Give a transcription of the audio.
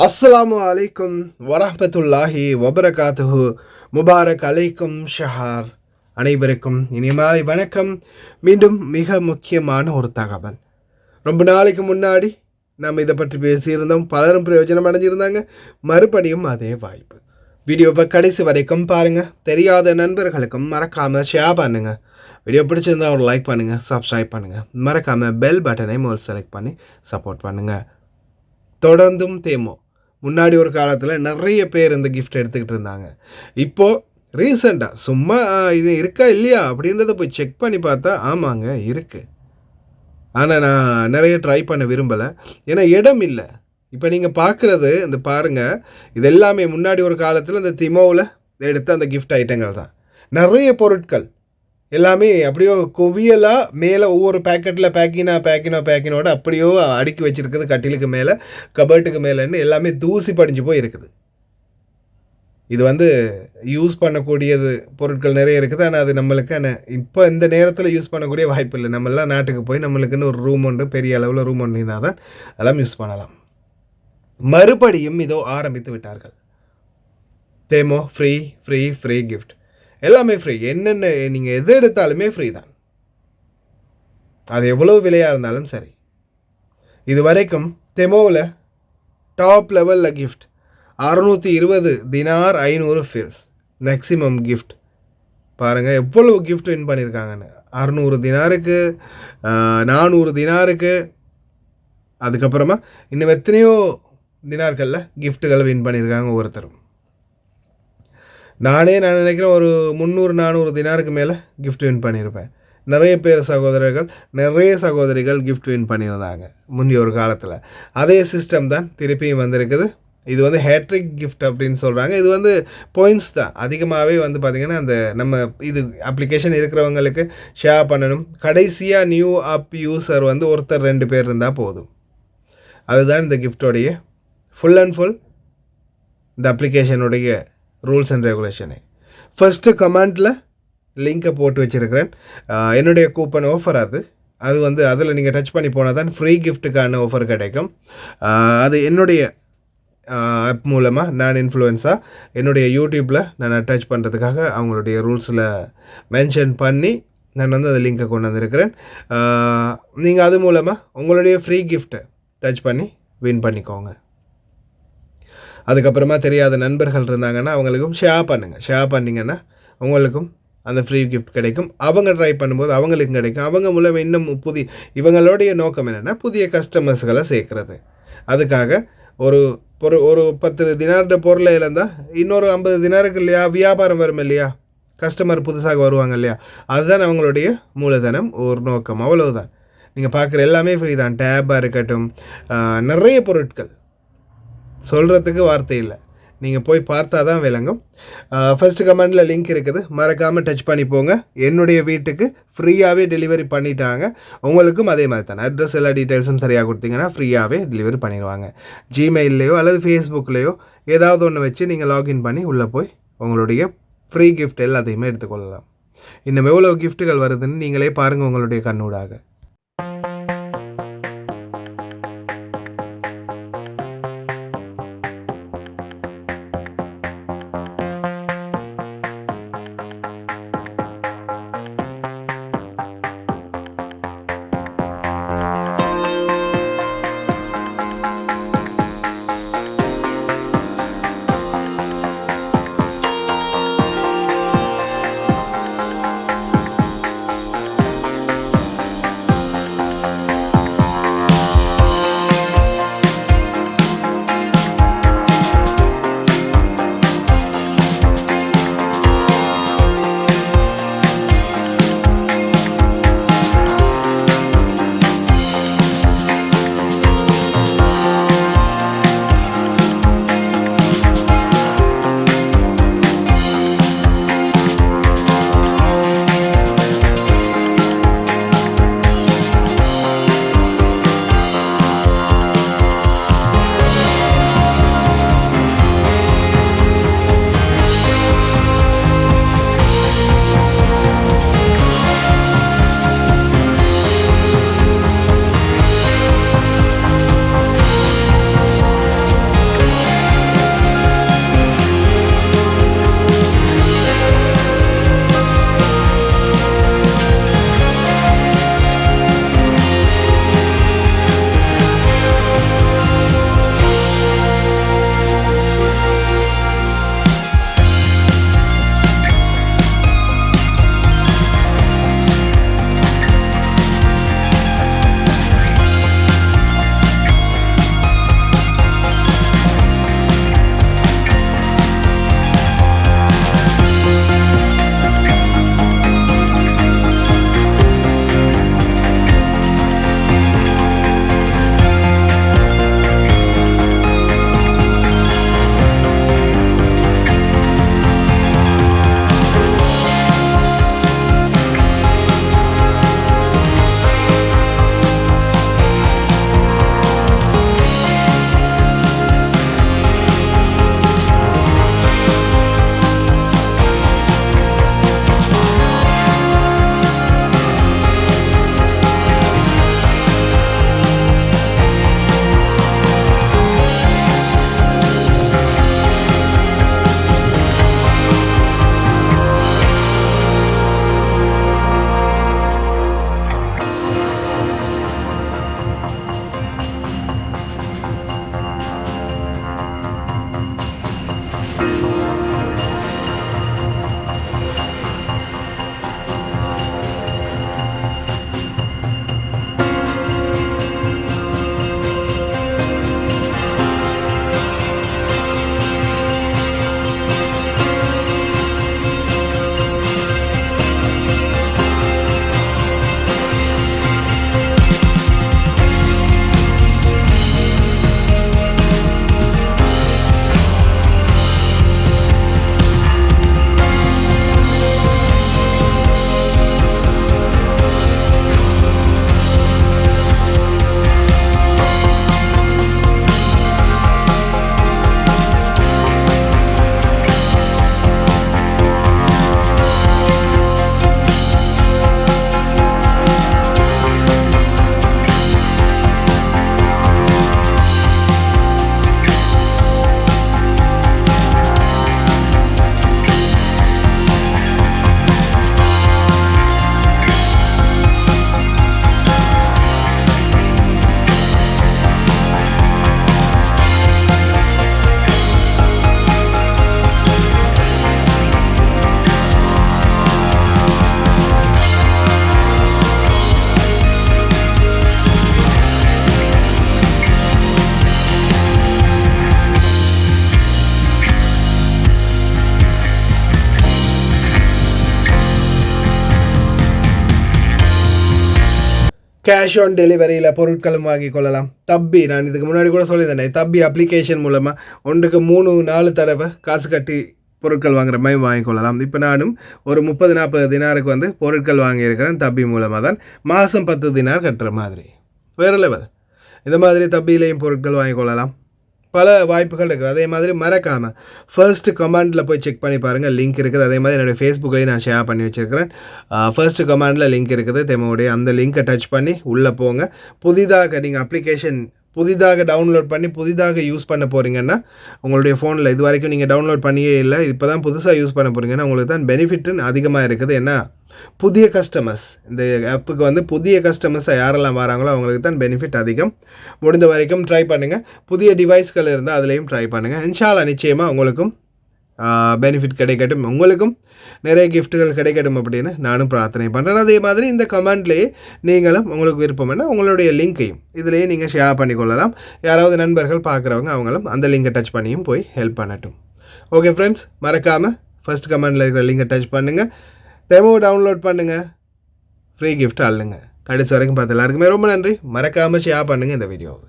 அஸ்ஸலாமு அலைக்கும் வரஹ்மத்துல்லாஹி வபரகாத்துஹு. முபாரக் அலைக்கும் ஷஹார். அனைவருக்கும் இனிய மாலை வணக்கம். மீண்டும் மிக முக்கியமான ஒரு தகவல். ரொம்ப நாளைக்கு முன்னாடி நம்ம இதை பற்றி பேசியிருந்தோம். பலரும் பிரயோஜனம் அடைஞ்சிருந்தாங்க. மறுபடியும் அதே வாய்ப்பு. வீடியோவை கடைசி வரைக்கும் பாருங்கள். தெரியாத நண்பர்களுக்கும் மறக்காமல் ஷேர் பண்ணுங்கள். வீடியோ பிடிச்சிருந்தா ஒரு லைக் பண்ணுங்கள், சப்ஸ்கிரைப் பண்ணுங்கள். மறக்காமல் பெல் பட்டனை முதல் செலக்ட் பண்ணி சப்போர்ட் பண்ணுங்கள். தொடர்ந்தும் தேமோ முன்னாடி ஒரு காலத்தில் நிறைய பேர் இந்த கிஃப்ட் எடுத்துக்கிட்டு இருந்தாங்க. இப்போது ரீசெண்டாக சும்மா இது இருக்கா இல்லையா அப்படின்றத போய் செக் பண்ணி பார்த்தா ஆமாங்க இருக்குது. ஆனால் நான் நிறைய ட்ரை பண்ண விரும்பலை, ஏன்னா இடம் இல்லை. இப்போ நீங்கள் பார்க்குறது இந்த பாருங்கள், இது எல்லாமே முன்னாடி ஒரு காலத்தில் இந்த திமோவில் எடுத்த அந்த கிஃப்ட் ஐட்டங்கள் தான். நிறைய பொருட்கள் எல்லாமே அப்படியோ குவியலாக மேலே ஒவ்வொரு பேக்கெட்டில் பேக்கினோட அப்படியோ அடுக்கி வச்சுருக்குது. கட்டிலுக்கு மேலே, கபர்ட்டுக்கு மேலேன்னு எல்லாமே தூசி படிஞ்சு போய் இருக்குது. இது யூஸ் பண்ணக்கூடியது பொருட்கள் நிறைய இருக்குது. ஆனால் அது நம்மளுக்கு இப்போ இந்த நேரத்தில் யூஸ் பண்ணக்கூடிய வாய்ப்பு இல்லை. நம்மளாம் நாட்டுக்கு போய் நம்மளுக்குன்னு ஒரு ரூம் ஒன்று, பெரிய அளவில் ரூம் ஒன்று இருந்தால் தான் அதெல்லாம் யூஸ் பண்ணலாம். மறுபடியும் இதோ ஆரம்பித்து விட்டார்கள். தேமோ ஃப்ரீ கிஃப்ட், எல்லாமே ஃப்ரீ. என்னென்ன நீங்கள் எது எடுத்தாலுமே ஃப்ரீ தான். அது எவ்வளோ விலையாக இருந்தாலும் சரி. இது வரைக்கும் தெமோவில் டாப் லெவலில் gift 620 dinar, 500 fils maximum gift. பாருங்கள் எவ்வளோ கிஃப்ட் வின் பண்ணியிருக்காங்கன்னு. 600 தினாருக்கு, 400 தினாருக்கு, அதுக்கப்புறமா இன்னும் எத்தனையோ தினார்களில் கிஃப்ட்டுகளை வின் பண்ணியிருக்காங்க ஒவ்வொருத்தரும். நான் நினைக்கிறேன் ஒரு 300-400 தினாருக்கு மேலே கிஃப்ட் வின் பண்ணியிருப்பேன். நிறைய பேர் நிறைய சகோதரிகள் கிஃப்ட் வின் பண்ணியிருந்தாங்க முந்தைய ஒரு காலத்தில். அதே சிஸ்டம் தான் திருப்பியும் வந்திருக்குது. இது ஹேட்ரிக் கிஃப்ட் அப்படின்னு சொல்கிறாங்க. இது பாயிண்ட்ஸ் தான் அதிகமாகவே பார்த்திங்கன்னா அந்த நம்ம இது அப்ளிகேஷன் இருக்கிறவங்களுக்கு ஷேர் பண்ணணும். கடைசியாக நியூ அப் யூஸர் ஒருத்தர் 2 பேர் இருந்தால் போதும். அதுதான் இந்த கிஃப்டோடைய ஃபுல் அண்ட் ஃபுல் இந்த அப்ளிகேஷனுடைய ரூல்ஸ் அண்ட் ரெகுலேஷனு. ஃபஸ்ட்டு கமெண்டில் லிங்கை போட்டு வச்சுருக்கிறேன். என்னுடைய கூப்பன் ஆஃபர் அது அதில் நீங்கள் டச் பண்ணி போனால் தான் ஃப்ரீ கிஃப்ட்டுக்கான ஆஃபர் கிடைக்கும். அது என்னுடைய ஆப் மூலமாக நான் இன்ஃப்ளூயன்ஸாக என்னுடைய யூடியூப்பில் நான் அட்டாச் பண்ணுறதுக்காக அவங்களுடைய ரூல்ஸில் மென்ஷன் பண்ணி நான் அந்த லிங்கை கொண்டு வந்திருக்கிறேன். நீங்கள் அது மூலமாக உங்களுடைய ஃப்ரீ கிஃப்ட்டை டச் பண்ணி வின் பண்ணிக்கோங்க. அதுக்கப்புறமா தெரியாத நண்பர்கள் இருந்தாங்கன்னா அவங்களுக்கும் ஷேர் பண்ணிங்கன்னா உங்களுக்கும் அந்த ஃப்ரீ கிஃப்ட் கிடைக்கும். அவங்க ட்ரை பண்ணும்போது அவங்களுக்கும் கிடைக்கும். அவங்க மூலம் இன்னும் இவங்களுடைய நோக்கம் என்னென்னா புதிய கஸ்டமர்ஸ்களை சேர்க்குறது. அதுக்காக ஒரு 10 தினார்ட பொருளை இழந்தால் இன்னொரு 50 தினாருக்கு இல்லையா வியாபாரம் வரும் இல்லையா, கஸ்டமர் புதுசாக வருவாங்க இல்லையா, அதுதான் அவங்களுடைய மூலதனம், ஒரு நோக்கம். அவ்வளவுதான். நீங்கள் பார்க்குற எல்லாமே ஃப்ரீ தான். டேப்பாக இருக்கட்டும், நிறைய பொருட்கள் சொல்கிறதுக்கு வார்த்தை இல்லை. நீங்கள் போய் பார்த்தா தான் விளங்கும். ஃபஸ்ட்டு கமெண்டில் லிங்க் இருக்குது, மறக்காமல் டச் பண்ணி போங்க. என்னுடைய வீட்டுக்கு ஃப்ரீயாகவே டெலிவரி பண்ணிட்டாங்க. உங்களுக்கும் அதே மாதிரி தான். அட்ரஸ் எல்லா டீட்டெயில்ஸும் சரியாக கொடுத்தீங்கன்னா ஃப்ரீயாகவே டெலிவரி பண்ணிடுவாங்க. ஜிமெயில்லையோ அல்லது ஃபேஸ்புக்லேயோ ஏதாவது ஒன்று வச்சு நீங்கள் லாகின் பண்ணி உள்ளே போய் உங்களுடைய ஃப்ரீ கிஃப்ட் எல்லாத்தையுமே எடுத்துக்கொள்ளலாம். இன்னும் எவ்வளோ கிஃப்ட்டுகள் வருதுன்னு நீங்களே பாருங்கள் உங்களுடைய கண்ணூடாக. கேஷ் ஆன் டெலிவரியில் பொருட்களும் வாங்கி கொள்ளலாம். தப்பி நான் இதுக்கு முன்னாடி கூட சொல்லியிருந்தேன், தப்பி அப்ளிகேஷன் மூலமாக 1-3-4 தடவை காசு கட்டி பொருட்கள் வாங்குற மாதிரி வாங்கிக்கொள்ளலாம். இப்போ நானும் ஒரு 30-40 தினாருக்கு வந்து பொருட்கள் வாங்கியிருக்கிறேன் தப்பி மூலமாக தான். மாதம் 10 தினார் கட்டுற மாதிரி வேறு லெவல். இந்த மாதிரி தப்பியிலையும் பொருட்கள் வாங்கிக்கொள்ளலாம். பல வாய்ப்புகள் இருக்குது. அதே மாதிரி மறக்காமல் ஃபர்ஸ்ட் கமெண்டில் போய் செக் பண்ணி பாருங்கள், லிங்க் இருக்குது. அதே மாதிரி என்னுடைய ஃபேஸ்புக்கையும் நான் ஷேர் பண்ணி வச்சுருக்கிறேன். ஃபர்ஸ்ட் கமெண்டில் லிங்க் இருக்குது தெமோடைய, அந்த லிங்க்கை டச் பண்ணி உள்ளே போங்க. புதிதாக நீங்கள் அப்ளிகேஷன் புதிதாக டவுன்லோட் பண்ணி புதிதாக யூஸ் பண்ண போகிறீங்கன்னா உங்களுடைய ஃபோனில் இது வரைக்கும் நீங்கள் டவுன்லோட் பண்ணியே இல்லை, இப்போ தான் புதுசாக யூஸ் பண்ண போகிறீங்கன்னா உங்களுக்கு தான் பெனிஃபிட்டுன்னு அதிகமாக இருக்குது. ஏன்னா புதிய கஸ்டமர்ஸ், இந்த ஆப்புக்கு வந்து புதிய கஸ்டமர்ஸை யாரெல்லாம் வராங்களோ அவங்களுக்கு தான் பெனிஃபிட் அதிகம். முடிந்த வரைக்கும் ட்ரை பண்ணுங்கள். புதிய டிவைஸ்கள் இருந்தால் அதுலேயும் ட்ரை பண்ணுங்கள். இன்ஷால்லா நிச்சயமாக உங்களுக்கும் பெனிஃபிட் கிடைக்கட்டும், உங்களுக்கும் நிறைய கிஃப்ட்டுகள் கிடைக்கட்டும் அப்படின்னு நானும் பிரார்த்தனை பண்ணுறேன். அதே மாதிரி இந்த கமெண்ட்லேயே நீங்களும் உங்களுக்கு விருப்பம்னா உங்களுடைய லிங்க்கையும் இதிலேயே நீங்கள் ஷேர் பண்ணிக்கொள்ளலாம். யாராவது நண்பர்கள் பார்க்குறவங்க அவங்களும் அந்த லிங்கை டச் பண்ணியும் போய் ஹெல்ப் பண்ணட்டும். ஓகே ஃப்ரெண்ட்ஸ், மறக்காமல் ஃபர்ஸ்ட் கமெண்டில் இருக்கிற லிங்கை டச் பண்ணுங்கள், டெமோ டவுன்லோட் பண்ணுங்கள், ஃப்ரீ கிஃப்ட் அள்ளுங்க. கடைசி வரைக்கும் பார்த்து எல்லாருக்குமே ரொம்ப நன்றி. மறக்காமல் ஷேர் பண்ணுங்கள் இந்த வீடியோவை.